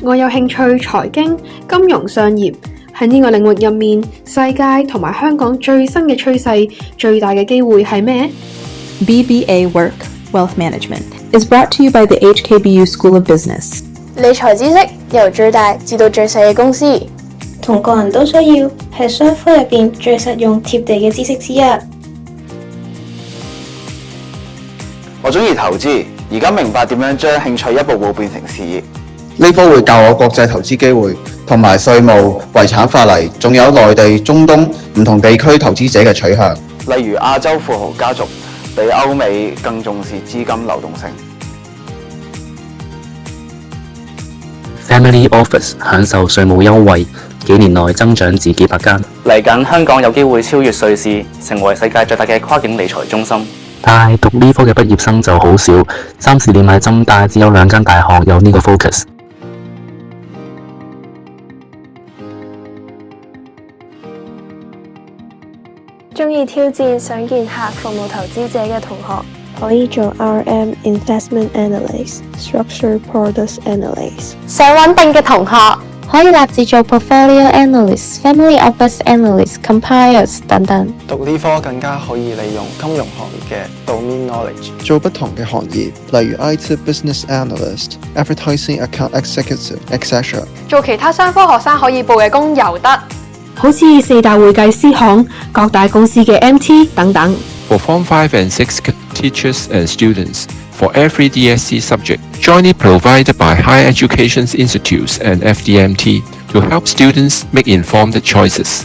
我有興趣財經、金融、商業。喺呢個領域入面，世界同埋香港最新嘅趨勢、最大嘅機會係咩？ BBA Work Wealth Management is brought to you by the HKBU School of Business. 理財知識由最大至到最細嘅公司，同個人都需要，係商科入邊最實用貼地嘅知識之一。我中意投資，而家明白點樣將興趣一步步變成事業。呢科會教我國際投資機會，同埋稅務、遺產法例，仲有內地、中東唔同地區投資者嘅取向。例如亞洲富豪家族比歐美更重視資金流動性。Family Office 享受稅務優惠，幾年內增長至幾百間。嚟緊香港有機會超越瑞士，成為世界最大嘅跨境理財中心。但係讀呢科嘅畢業生就好少，3-4年喺浸大只有2間大學有呢個 focus。中意挑戰想見客服務投資者嘅同學，可以做 RM Investment Analyst、Structured Products Analyst。想穩定嘅同學，可以立志做 Portfolio Analyst、Family Office Analyst、Compliance 等等。讀呢科更加可以利用金融行業嘅 Domain Knowledge， 做不同嘅行業，例如 IT Business Analyst、Advertising Account Executive，etc。做其他商科學生可以報嘅工又得。好似4大會計師行、各大公司嘅 MT 等等。For Form 5 and 6 teachers and students, for every DSE subject, jointly provided by Higher Education Institutes and FDMT to help students make informed choices.